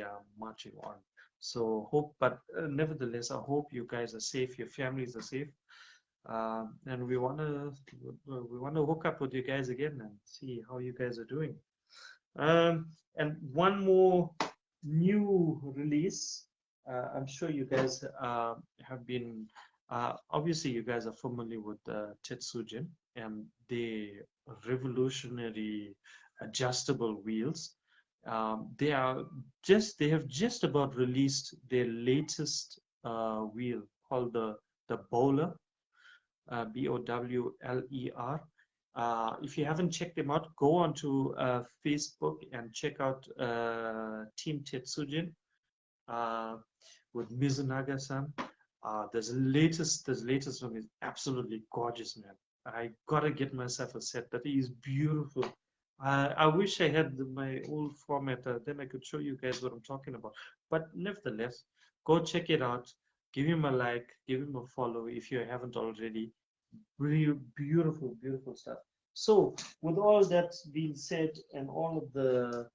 are marching on. So hope, but nevertheless, I hope you guys are safe, your families are safe, and we wanna hook up with you guys again and see how you guys are doing. And one more new release. I'm sure you guys have been, obviously you guys are familiar with Tetsujin and the revolutionary adjustable wheels. They have just about released their latest wheel called the Bowler, Bowler. If you haven't checked them out, go onto Facebook and check out Team Tetsujin uh, with Mizunaga-san. This latest one is absolutely gorgeous, man. I gotta get myself a set. That is beautiful. I wish I had my old format. Then I could show you guys what I'm talking about. But nevertheless, go check it out. Give him a like. Give him a follow if you haven't already. Really beautiful, beautiful stuff. So, with all that being said, and all of the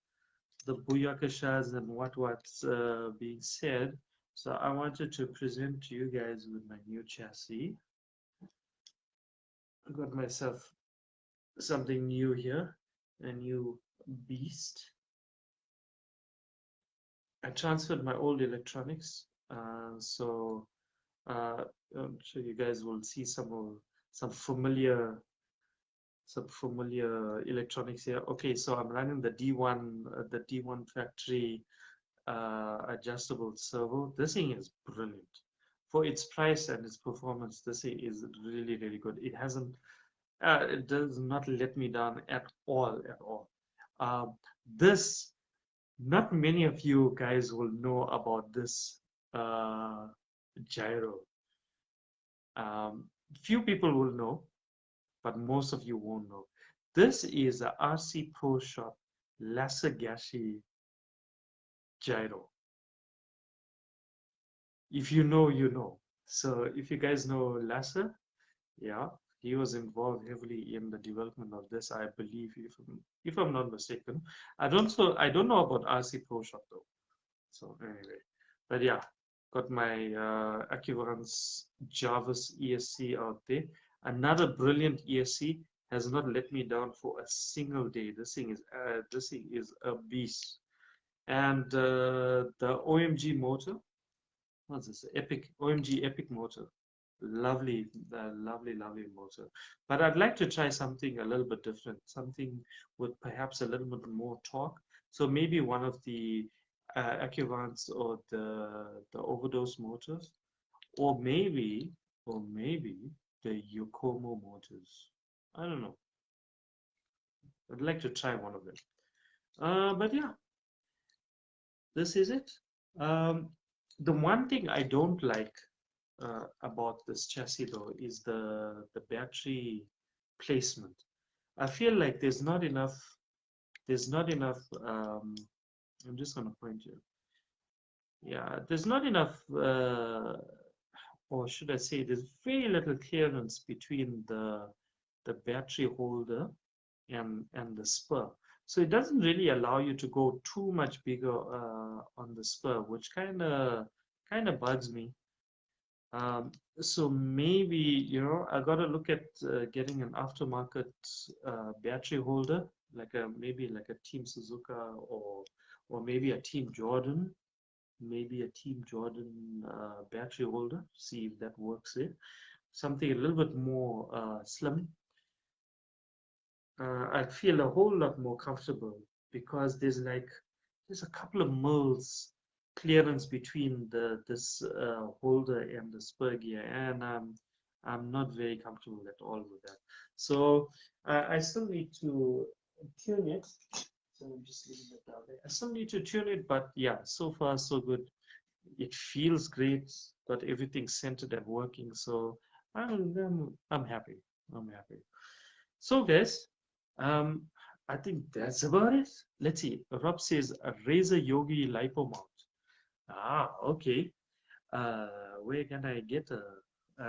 booyakashas and what's being said, so I wanted to present to you guys with my new chassis. I got myself something new here, a new beast. I transferred my old electronics, so I'm sure you guys will see some familiar electronics here. Okay, so I'm running the D1 factory adjustable servo. This thing is brilliant for its price and its performance. This thing is really, really good. It does not let me down at all, at all. This, not many of you guys will know about this gyro. Few people will know, but most of you won't know. This is a RC Pro Shop Lasagashi gyro. If you know, you know. So if you guys know Lasser, yeah, he was involved heavily in the development of this, I believe, if I'm not mistaken. I don't know about RC Pro Shop though. So anyway, but yeah, got my Accuvance Jarvis ESC out there. Another brilliant ESC, has not let me down for a single day. This thing is a beast. And the OMG motor, what's this? Epic OMG Epic motor. Lovely, lovely motor. But I'd like to try something a little bit different, something with perhaps a little bit more torque. So maybe one of the Accuvance or the overdose motors, or maybe the Yokomo motors. I don't know. I'd like to try one of them. But yeah, this is it. Um, the one thing I don't like about this chassis though is the battery placement. I feel like there's not enough I'm just gonna point you. Yeah, there's not enough or should I say there's very little clearance between the battery holder and the spur. So it doesn't really allow you to go too much bigger on the spur, which kind of bugs me. Um, so maybe, I got to look at getting an aftermarket battery holder, maybe like a Team Suzuka or maybe a Team Jordan, battery holder. See if that works there. Something a little bit more slim. I'd feel a whole lot more comfortable because there's a couple of mils clearance between this holder and the spur gear, and I'm not very comfortable at all with that. So I still need to tune it. So I'm just leaving it down there. I still need to tune it, but yeah, so far so good. It feels great. Got everything centered and working. So I'm happy. I'm happy. So guys, um, I think that's about it. Let's see. Rob says a Razer Yogi lipo mount. Ah, okay. Where can I get a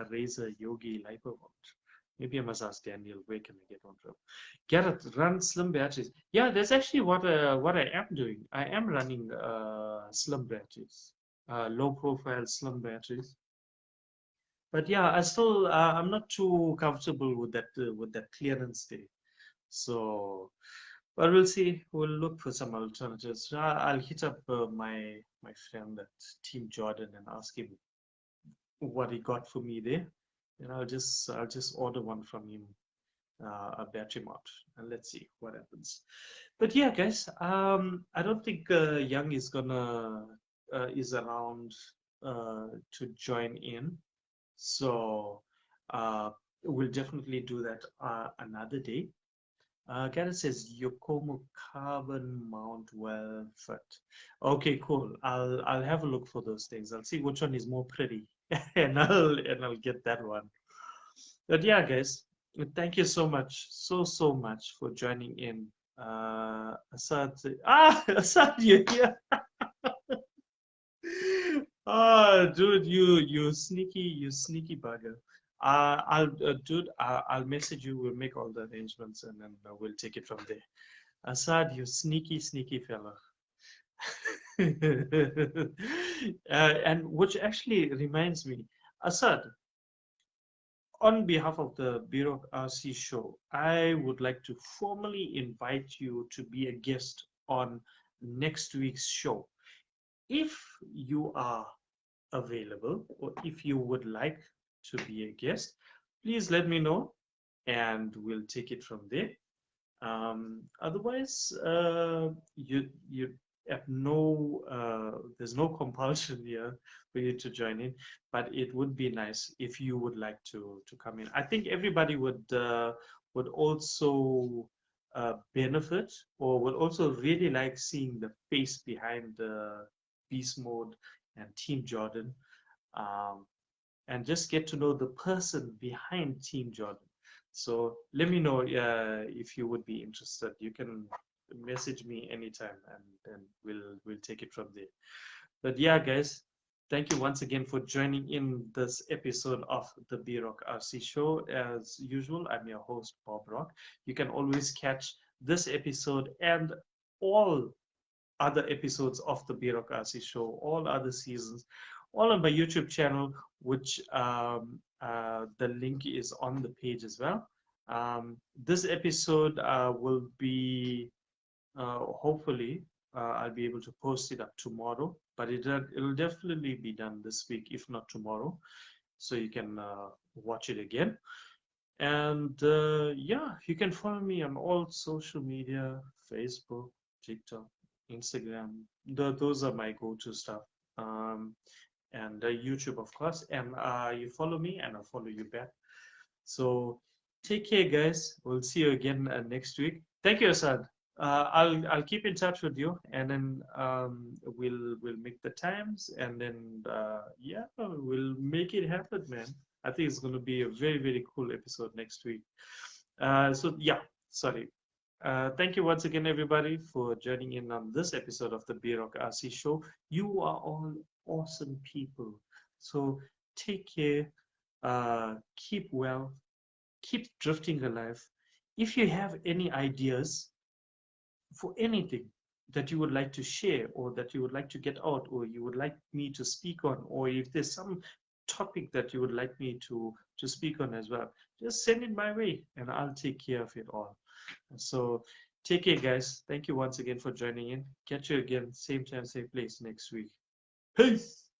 Razer Yogi lipo mount? Maybe I must ask Daniel. Where can I get one from? Garrett, run slim batteries. Yeah, that's actually what I am doing. I am running slim batteries, low profile slim batteries. But yeah, I'm not too comfortable with that clearance there. So, but we'll see. We'll look for some alternatives. I'll hit up my friend at Team Jordan and ask him what he got for me there, and I'll just order one from him, a battery mount, and let's see what happens. But yeah, guys, I don't think Young is around to join in. So we'll definitely do that another day. Gareth says Yokomo Carbon Mount Welford. Okay, cool. I'll have a look for those things. I'll see which one is more pretty, and I'll get that one. But yeah, guys, thank you so much, so much for joining in. Assad, Assad, you're here. Ah, dude, you sneaky bugger. Dude, I'll message you. We'll make all the arrangements, and then we'll take it from there. Assad, you sneaky fella. And which actually reminds me, Assad, on behalf of the Bureaucracy Show, I would like to formally invite you to be a guest on next week's show. If you are available or if you would like to be a guest, please let me know and we'll take it from there. Otherwise, you have there's no compulsion here for you to join in, but it would be nice if you would like to come in. I think everybody would also benefit or would also really like seeing the face behind Beast Mode and Team Jordan, um, and just get to know the person behind Team Jordan. So let me know if you would be interested. You can message me anytime, and then we'll take it from there. But yeah, guys, thank you once again for joining in this episode of the B Rock RC Show. As usual, I'm your host Bob Rock. You can always catch this episode and all other episodes of the B Rock RC Show, all other seasons, all on my YouTube channel, which the link is on the page as well. This episode will be hopefully I'll be able to post it up tomorrow, but it'll definitely be done this week, if not tomorrow, so you can watch it again. And yeah, you can follow me on all social media: Facebook, TikTok, Instagram. Those are my go-to stuff. And YouTube, of course. And you follow me, and I'll follow you back. So take care, guys. We'll see you again next week. Thank you, Asad. I'll keep in touch with you, and then we'll make the times, and then yeah, we'll make it happen, man. I think it's going to be a very cool episode next week. So yeah, sorry. Thank you once again, everybody, for joining in on this episode of the B Rock RC Show. You are all awesome people. So take care, keep well, keep drifting alive. If you have any ideas for anything that you would like to share, or that you would like to get out, or you would like me to speak on, or if there's some topic that you would like me to speak on as well, just send it my way and I'll take care of it all. So take care, guys. Thank you once again for joining in. Catch you again, same time, same place next week. Peace.